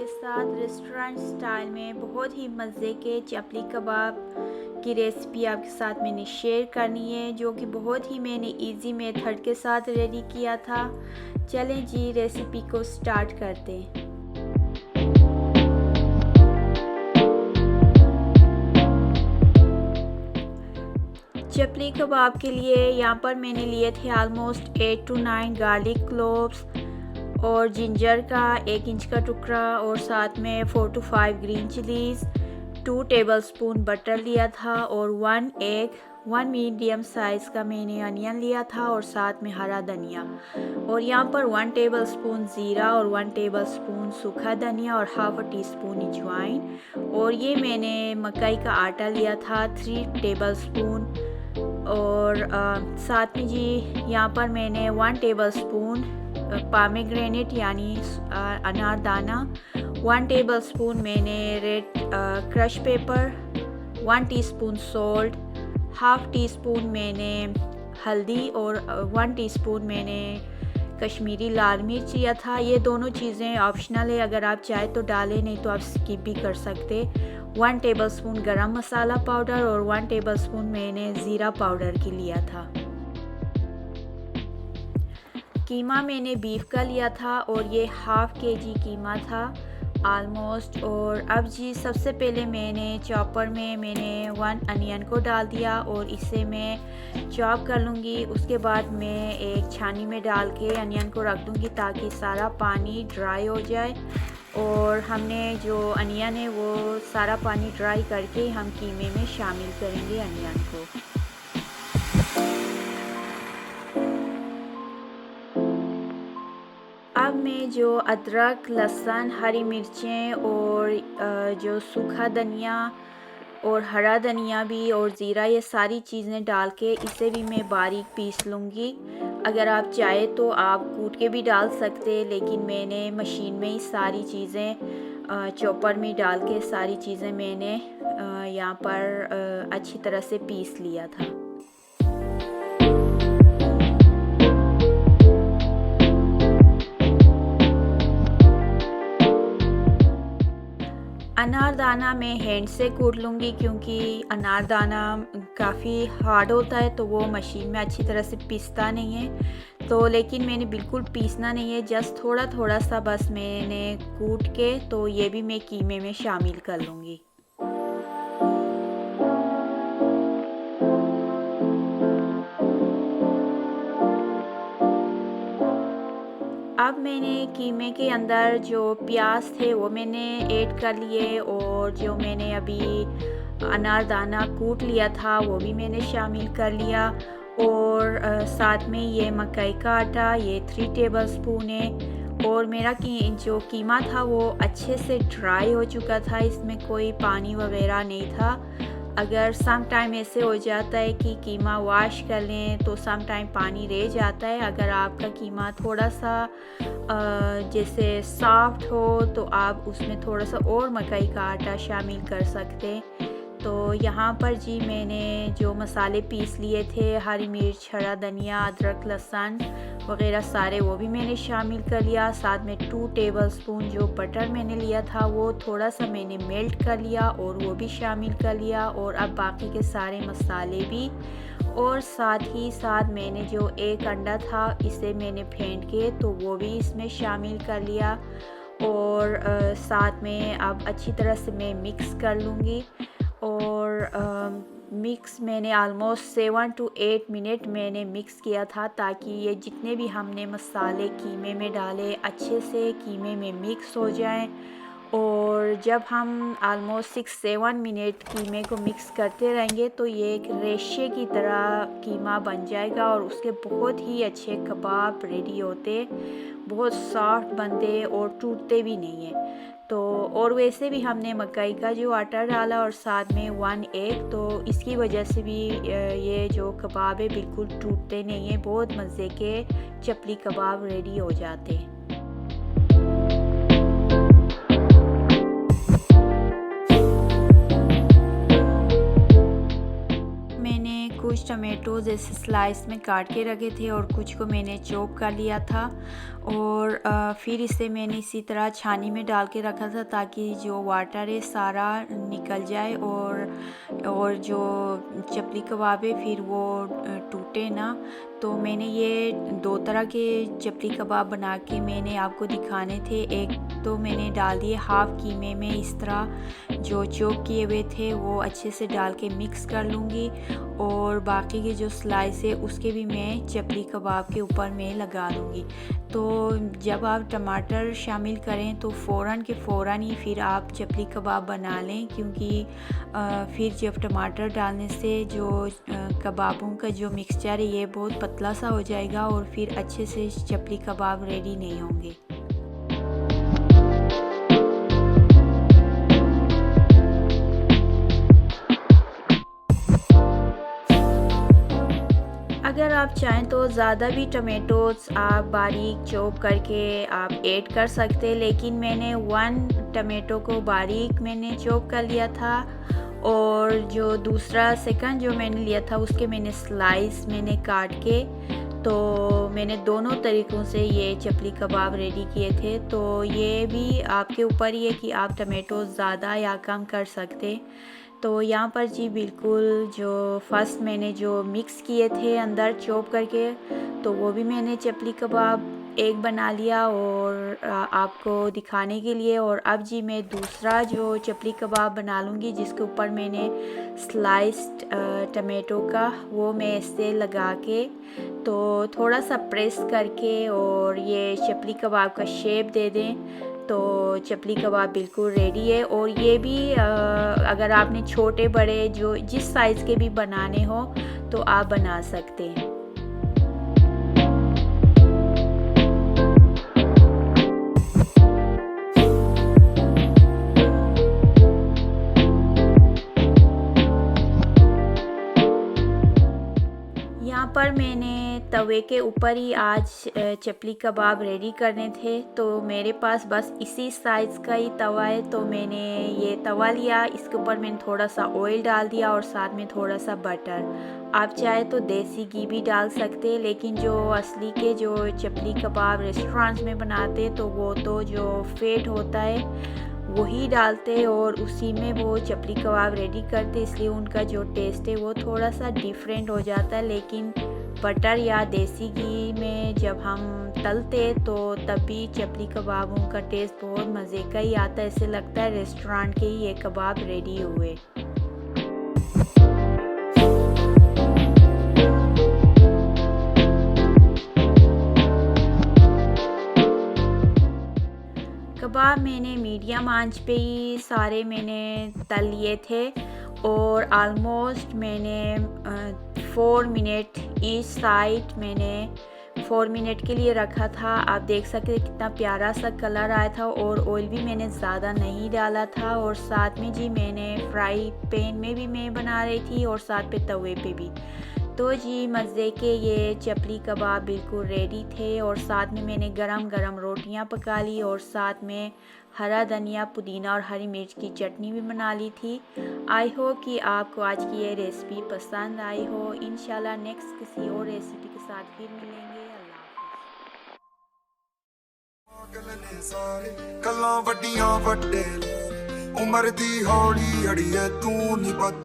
आपके साथ restaurant style में बहुत ही मज़े के चपली कबाब की रेसिपी आपके साथ मैंने शेयर करनी है, जो कि बहुत ही मैंने इजी मेथड के साथ रेडी किया था। चलें जी, रेसिपी को स्टार्ट करते हैं। चपली कबाब के लिए यहाँ पर मैंने लिए थे ऑलमोस्ट 8 to 9 गार्लिक क्लोव्स और जिंजर का 1 इंच का टुकड़ा और साथ में 4 to 5 green chillies, 2 tablespoon butter लिया था और 1 एग, 1 मीडियम साइज़ का मैंने अनियन लिया था और साथ में हरा धनिया और यहाँ पर 1 टेबलस्पून ज़ीरा और 1 टेबलस्पून सूखा धनिया और हाफ टी स्पून अजवाइन और ये मैंने मकई का आटा लिया था 3 टेबलस्पून और साथ में जी यहाँ पर मैंने 1 टेबलस्पून पामेग्रेनेट यानी अनारदाना, 1 टेबलस्पून मैंने red crush paper, 1 teaspoon salt, half tea spoon मैंने हल्दी और 1 टीस्पून मैंने कश्मीरी लाल मिर्च लिया था। ये दोनों चीज़ें ऑप्शनल है, अगर आप चाहे तो डालें, नहीं तो आप स्किप भी कर सकते। 1 टेबलस्पून गरम मसाला पाउडर और 1 टेबलस्पून मैंने ज़ीरा पाउडर की लिया था। कीमा मैंने बीफ का लिया था और ये हाफ केजी कीमा था ऑलमोस्ट। और अब जी सबसे पहले मैंने चॉपर में मैंने 1 अनियन को डाल दिया और इसे मैं चॉप कर लूँगी। उसके बाद मैं एक छानी में डाल के अनियन को रख दूँगी ताकि सारा पानी ड्राई हो जाए और हमने जो अनियन है वो सारा पानी ड्राई करके हम कीमे में शामिल करेंगे अनियन को। अब मैं जो अदरक, लहसुन, हरी मिर्चें और जो सूखा धनिया और हरा धनिया भी और ज़ीरा, ये सारी चीज़ें डाल के इसे भी मैं बारीक पीस लूँगी। अगर आप चाहे तो आप कूट के भी डाल सकते, लेकिन मैंने मशीन में ही सारी चीज़ें चॉपर में डाल के सारी चीज़ें मैंने यहाँ पर अच्छी तरह से पीस लिया था। अनारदाना मैं हैंड से कूट लूँगी क्योंकि अनारदाना काफ़ी हार्ड होता है, तो वो मशीन में अच्छी तरह से पीसता नहीं है। तो लेकिन मैंने बिल्कुल पीसना नहीं है, जस्ट थोड़ा थोड़ा सा बस मैंने कूट के तो ये भी मैं कीमे में शामिल कर लूँगी। अब मैंने कीमे के अंदर जो प्याज थे वो मैंने ऐड कर लिए और जो मैंने अभी अनारदाना कूट लिया था वो भी मैंने शामिल कर लिया और साथ में ये मकई का आटा, ये 3 टेबलस्पून है और मेरा जो कीमा था वो अच्छे से ड्राई हो चुका था, इसमें कोई पानी वगैरह नहीं था। अगर सम टाइम ऐसे हो जाता है कि कीमा वॉश कर लें तो सम टाइम पानी रह जाता है। अगर आपका कीमा थोड़ा सा जैसे सॉफ्ट हो तो आप उसमें थोड़ा सा और मकई का आटा शामिल कर सकते हैं। तो यहाँ पर जी मैंने जो मसाले पीस लिए थे, हरी मिर्च, हरा धनिया, अदरक, लहसुन वगैरह सारे, वो भी मैंने शामिल कर लिया। साथ में 2 टेबलस्पून जो बटर मैंने लिया था वो थोड़ा सा मैंने मेल्ट कर लिया और वो भी शामिल कर लिया और अब बाकी के सारे मसाले भी और साथ ही साथ मैंने जो एक अंडा था इसे मैंने फेंट के तो वो भी इसमें शामिल कर लिया और साथ में अब अच्छी तरह से मैं मिक्स कर लूँगी और मिक्स मैंने ऑलमोस्ट 7 to 8 मिनट मैंने मिक्स किया था ताकि ये जितने भी हमने मसाले कीमे में डाले अच्छे से कीमे में मिक्स हो जाएं। और जब हम ऑलमोस्ट 6-7 मिनट कीमे को मिक्स करते रहेंगे तो ये एक रेशे की तरह कीमा बन जाएगा और उसके बहुत ही अच्छे कबाब रेडी होते, बहुत सॉफ्ट बनते और टूटते भी नहीं हैं। तो और वैसे भी हमने मकई का जो आटा डाला और साथ में 1 एग, तो इसकी वजह से भी ये जो कबाब है बिल्कुल टूटते नहीं हैं, बहुत मज़े के चपली कबाब रेडी हो जाते हैं। कुछ टमेटोज़ ऐसे स्लाइस में काट के रखे थे और कुछ को मैंने चॉप कर लिया था और फिर इसे मैंने इसी तरह छानी में डाल के रखा था ताकि जो वाटर है सारा निकल जाए और जो चपली कबाब है फिर वो टूटे ना। तो मैंने ये 2 तरह के चपली कबाब बना के मैंने आपको दिखाने थे। एक तो मैंने डाल दिए हाफ़ कीमे में, इस तरह जो चॉप किए हुए थे वो अच्छे से डाल के मिक्स कर लूँगी और बाकी के जो स्लाइस है उसके भी मैं चपली कबाब के ऊपर में लगा दूँगी। तो जब आप टमाटर शामिल करें तो फ़ौरन ही फिर आप चपली कबाब बना लें, क्योंकि फिर जब टमाटर डालने से जो कबाबों का जो मिक्सचर है ये बहुत पतला सा हो जाएगा और फिर अच्छे से चपली कबाब रेडी नहीं होंगे। अगर आप चाहें तो ज़्यादा भी टमेटोज़ आप बारीक चॉप करके आप ऐड कर सकते हैं, लेकिन मैंने 1 टमेटो को बारीक मैंने चॉप कर लिया था और जो दूसरा सेकंड जो मैंने लिया था उसके मैंने स्लाइस मैंने काट के, तो मैंने दोनों तरीक़ों से ये चपली कबाब रेडी किए थे। तो ये भी आपके ऊपर ही है कि आप टमेटो ज़्यादा या कम कर सकते। तो यहाँ पर जी बिल्कुल जो फर्स्ट मैंने जो मिक्स किए थे अंदर चॉप करके, तो वो भी मैंने चपली कबाब एक बना लिया और आपको दिखाने के लिए। और अब जी मैं दूसरा जो चपली कबाब बना लूँगी जिसके ऊपर मैंने स्लाइस्ड टमेटो का वो मैं इससे लगा के तो थोड़ा सा प्रेस करके और ये चपली कबाब का शेप दे दें तो चपली कबाब बिल्कुल रेडी है। और ये भी अगर आपने छोटे बड़े जो जिस साइज़ के भी बनाने हो तो आप बना सकते हैं। यहाँ पर मैंने तवे के ऊपर ही आज चपली कबाब रेडी करने थे, तो मेरे पास बस इसी साइज़ का ही तवा है। तो मैंने ये तवा लिया, इसके ऊपर मैंने थोड़ा सा ऑयल डाल दिया और साथ में थोड़ा सा बटर। आप चाहे तो देसी घी भी डाल सकते हैं, लेकिन जो असली के जो चपली कबाब रेस्टोरेंट्स में बनाते तो वो तो जो फैट होता है वही डालते और उसी में वो चपली कबाब रेडी करते, इसलिए उनका जो टेस्ट है वो थोड़ा सा डिफरेंट हो जाता है। लेकिन बटर या देसी घी में जब हम तलते तो तभी चपली कबाबों का टेस्ट बहुत मज़े का ही आता है, ऐसे लगता है रेस्टोरेंट के ही ये कबाब रेडी हुए। कबाब मैंने मीडियम आंच पे ही सारे मैंने तल लिए थे और आलमोस्ट मैंने 4 मिनट ईच साइड मैंने 4 मिनट के लिए रखा था। आप देख सकते हैं कितना प्यारा सा कलर आया था और ऑयल भी मैंने ज़्यादा नहीं डाला था। और साथ में जी मैंने फ्राई पैन में भी मैं बना रही थी और साथ पे तवे पे भी। तो जी मज़े के ये चपली कबाब बिल्कुल रेडी थे और साथ में मैंने गरम गरम रोटियां पका ली और साथ में हरा धनिया, पुदीना और हरी मिर्च की चटनी भी बना ली थी। आई होप कि आपको आज की ये रेसिपी पसंद आई हो। इंशाल्लाह नेक्स्ट किसी और रेसिपी के साथ फिर मिलेंगे। अल्लाह हाफ़िज़।